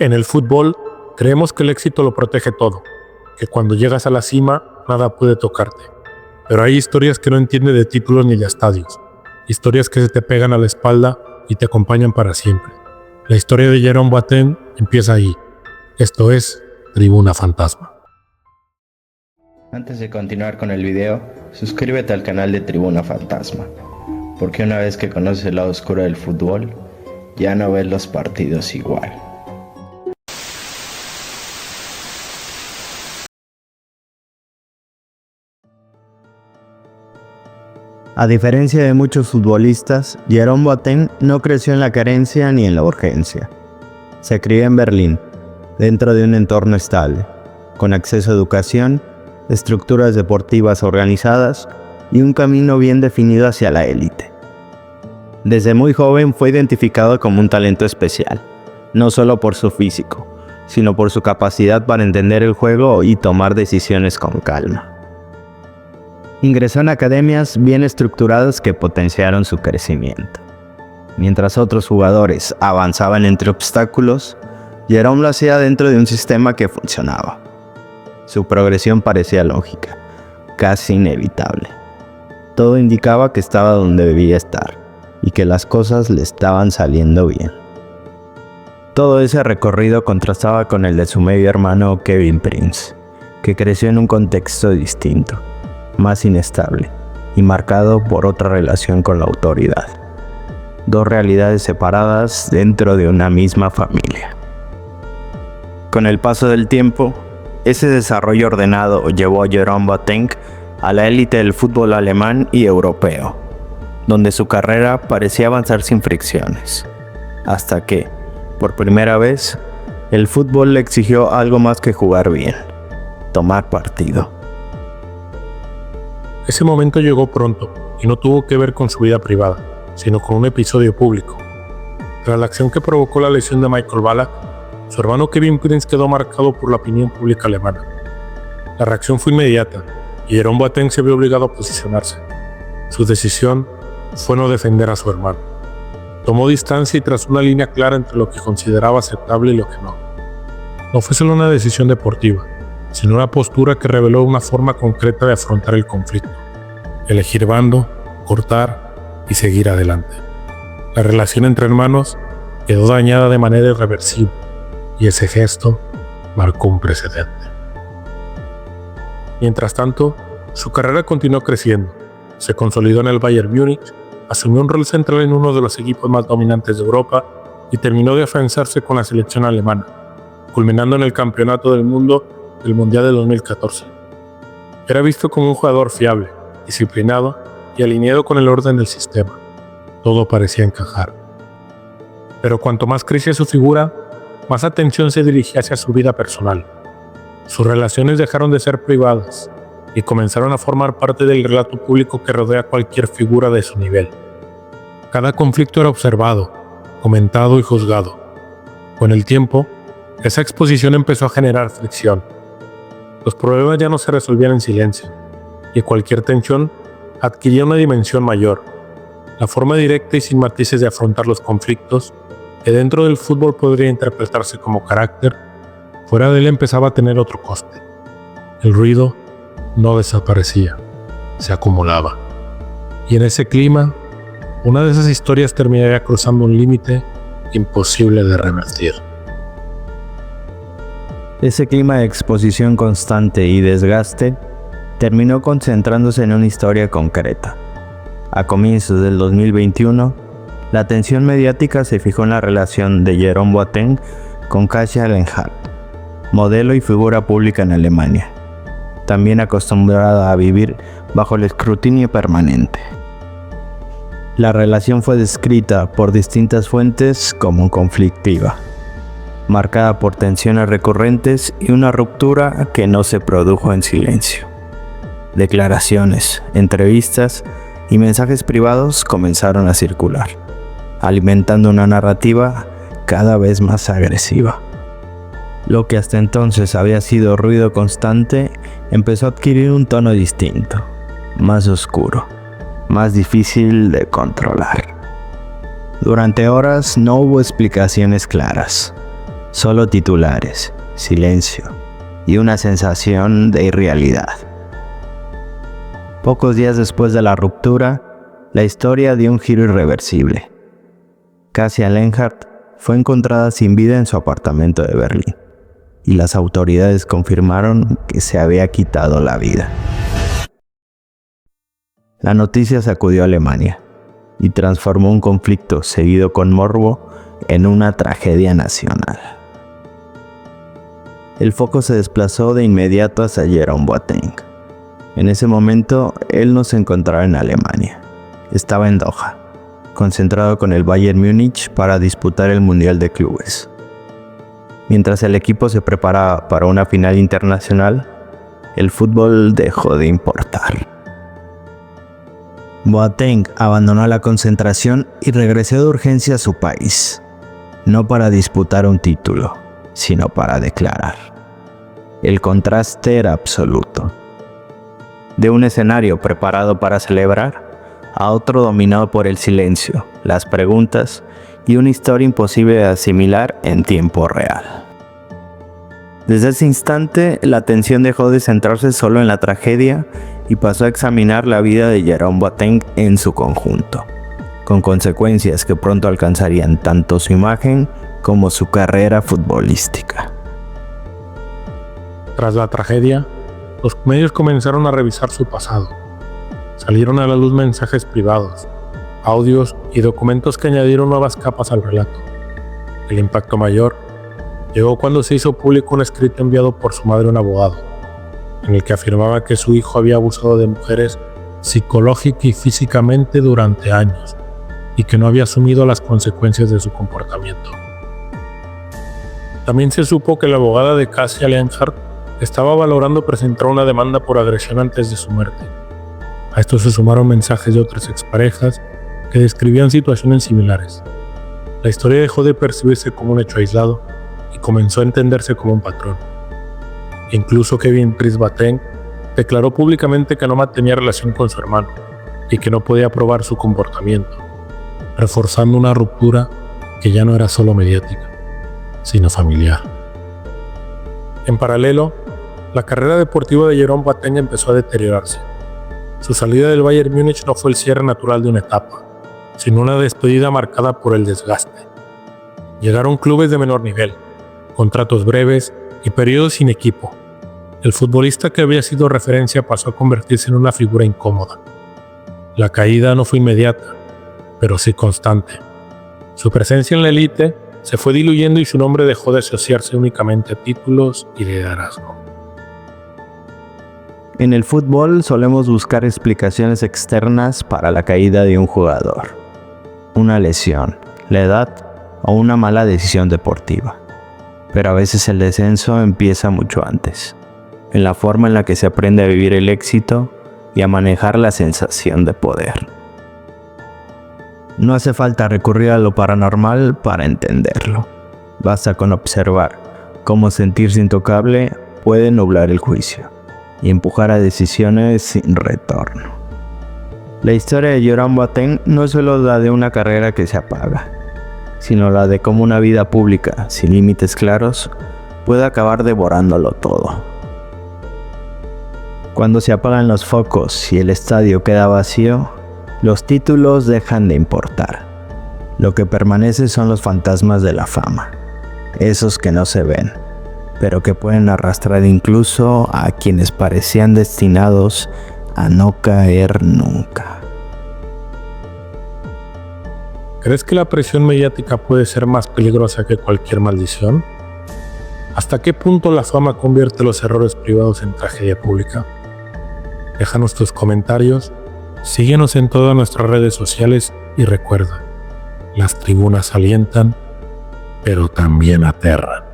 En el fútbol, creemos que el éxito lo protege todo, que cuando llegas a la cima, nada puede tocarte. Pero hay historias que no entienden de títulos ni de estadios, historias que se te pegan a la espalda y te acompañan para siempre. La historia de Jerome Boateng empieza ahí. Esto es Tribuna Fantasma. Antes de continuar con el video, suscríbete al canal de Tribuna Fantasma, porque una vez que conoces el lado oscuro del fútbol, ya no ves los partidos igual. A diferencia de muchos futbolistas, Jerome Boateng no creció en la carencia ni en la urgencia. Se crió en Berlín, dentro de un entorno estable, con acceso a educación, estructuras deportivas organizadas y un camino bien definido hacia la élite. Desde muy joven fue identificado como un talento especial, no solo por su físico, sino por su capacidad para entender el juego y tomar decisiones con calma. Ingresó en academias bien estructuradas que potenciaron su crecimiento. Mientras otros jugadores avanzaban entre obstáculos, Jerome lo hacía dentro de un sistema que funcionaba. Su progresión parecía lógica, casi inevitable. Todo indicaba que estaba donde debía estar y que las cosas le estaban saliendo bien. Todo ese recorrido contrastaba con el de su medio hermano Kevin Prince, que creció en un contexto distinto, más inestable y marcado por otra relación con la autoridad. Dos realidades separadas dentro de una misma familia. Con el paso del tiempo, ese desarrollo ordenado llevó a Jerome Boateng a la élite del fútbol alemán y europeo, donde su carrera parecía avanzar sin fricciones, hasta que, por primera vez, el fútbol le exigió algo más que jugar bien: tomar partido. Ese momento llegó pronto y no tuvo que ver con su vida privada, sino con un episodio público. Tras la acción que provocó la lesión de Michael Ballack, su hermano Kevin Prince quedó marcado por la opinión pública alemana. La reacción fue inmediata y Jerome Boateng se vio obligado a posicionarse. Su decisión fue no defender a su hermano. Tomó distancia y trazó una línea clara entre lo que consideraba aceptable y lo que no. No fue solo una decisión deportiva, sino una postura que reveló una forma concreta de afrontar el conflicto: elegir bando, cortar y seguir adelante. La relación entre hermanos quedó dañada de manera irreversible y ese gesto marcó un precedente. Mientras tanto, su carrera continuó creciendo. Se consolidó en el Bayern Múnich, asumió un rol central en uno de los equipos más dominantes de Europa y terminó de afianzarse con la selección alemana, culminando en el Campeonato del Mundo del Mundial de 2014. Era visto como un jugador fiable, disciplinado y alineado con el orden del sistema. Todo parecía encajar. Pero cuanto más crecía su figura, más atención se dirigía hacia su vida personal. Sus relaciones dejaron de ser privadas y comenzaron a formar parte del relato público que rodea a cualquier figura de su nivel. Cada conflicto era observado, comentado y juzgado. Con el tiempo, esa exposición empezó a generar fricción. Los problemas ya no se resolvían en silencio, y cualquier tensión adquiría una dimensión mayor. La forma directa y sin matices de afrontar los conflictos, que dentro del fútbol podría interpretarse como carácter, fuera de él empezaba a tener otro coste. El ruido no desaparecía, se acumulaba. Y en ese clima, una de esas historias terminaría cruzando un límite imposible de revertir. Ese clima de exposición constante y desgaste terminó concentrándose en una historia concreta. A comienzos del 2021, la atención mediática se fijó en la relación de Jerome Boateng con Kasia Lenhardt, modelo y figura pública en Alemania, también acostumbrada a vivir bajo el escrutinio permanente. La relación fue descrita por distintas fuentes como conflictiva, marcada por tensiones recurrentes y una ruptura que no se produjo en silencio. Declaraciones, entrevistas y mensajes privados comenzaron a circular, alimentando una narrativa cada vez más agresiva. Lo que hasta entonces había sido ruido constante empezó a adquirir un tono distinto, más oscuro, más difícil de controlar. Durante horas no hubo explicaciones claras, Solo titulares, silencio y una sensación de irrealidad. Pocos días después de la ruptura, la historia dio un giro irreversible. Kasia Lenhardt fue encontrada sin vida en su apartamento de Berlín, y las autoridades confirmaron que se había quitado la vida. La noticia sacudió a Alemania y transformó un conflicto seguido con morbo en una tragedia nacional. El foco se desplazó de inmediato hacia Jerome Boateng. En ese momento, él no se encontraba en Alemania. Estaba en Doha, concentrado con el Bayern Múnich para disputar el Mundial de Clubes. Mientras el equipo se preparaba para una final internacional, el fútbol dejó de importar. Boateng abandonó la concentración y regresó de urgencia a su país, no para disputar un título, sino para declarar. El contraste era absoluto. De un escenario preparado para celebrar, a otro dominado por el silencio, las preguntas y una historia imposible de asimilar en tiempo real. Desde ese instante, la atención dejó de centrarse solo en la tragedia y pasó a examinar la vida de Jerome Boateng en su conjunto, con consecuencias que pronto alcanzarían tanto su imagen como su carrera futbolística. Tras la tragedia, los medios comenzaron a revisar su pasado. Salieron a la luz mensajes privados, audios y documentos que añadieron nuevas capas al relato. El impacto mayor llegó cuando se hizo público un escrito enviado por su madre a un abogado, en el que afirmaba que su hijo había abusado de mujeres psicológica y físicamente durante años, y que no había asumido las consecuencias de su comportamiento. También se supo que la abogada de Kasia Lenhardt estaba valorando presentar una demanda por agresión antes de su muerte. A esto se sumaron mensajes de otras exparejas que describían situaciones similares. La historia dejó de percibirse como un hecho aislado y comenzó a entenderse como un patrón. Incluso Kevin Prince Boateng declaró públicamente que no mantenía relación con su hermano y que no podía probar su comportamiento, reforzando una ruptura que ya no era solo mediática, sino familiar. En paralelo, la carrera deportiva de Jerome Boateng empezó a deteriorarse. Su salida del Bayern Múnich no fue el cierre natural de una etapa, sino una despedida marcada por el desgaste. Llegaron clubes de menor nivel, contratos breves y periodos sin equipo. El futbolista que había sido referencia pasó a convertirse en una figura incómoda. La caída no fue inmediata, pero sí constante. Su presencia en la élite se fue diluyendo y su nombre dejó de asociarse únicamente a títulos y liderazgo. En el fútbol solemos buscar explicaciones externas para la caída de un jugador. Una lesión, la edad o una mala decisión deportiva. Pero a veces el descenso empieza mucho antes, en la forma en la que se aprende a vivir el éxito y a manejar la sensación de poder. No hace falta recurrir a lo paranormal para entenderlo. Basta con observar cómo sentirse intocable puede nublar el juicio y empujar a decisiones sin retorno. La historia de Jerome Boateng no es solo la de una carrera que se apaga, sino la de cómo una vida pública sin límites claros puede acabar devorándolo todo. Cuando se apagan los focos y el estadio queda vacío, los títulos dejan de importar. Lo que permanece son los fantasmas de la fama, esos que no se ven, pero que pueden arrastrar incluso a quienes parecían destinados a no caer nunca. ¿Crees que la presión mediática puede ser más peligrosa que cualquier maldición? ¿Hasta qué punto la fama convierte los errores privados en tragedia pública? Déjanos tus comentarios, síguenos en todas nuestras redes sociales y recuerda, las tribunas alientan, pero también aterran.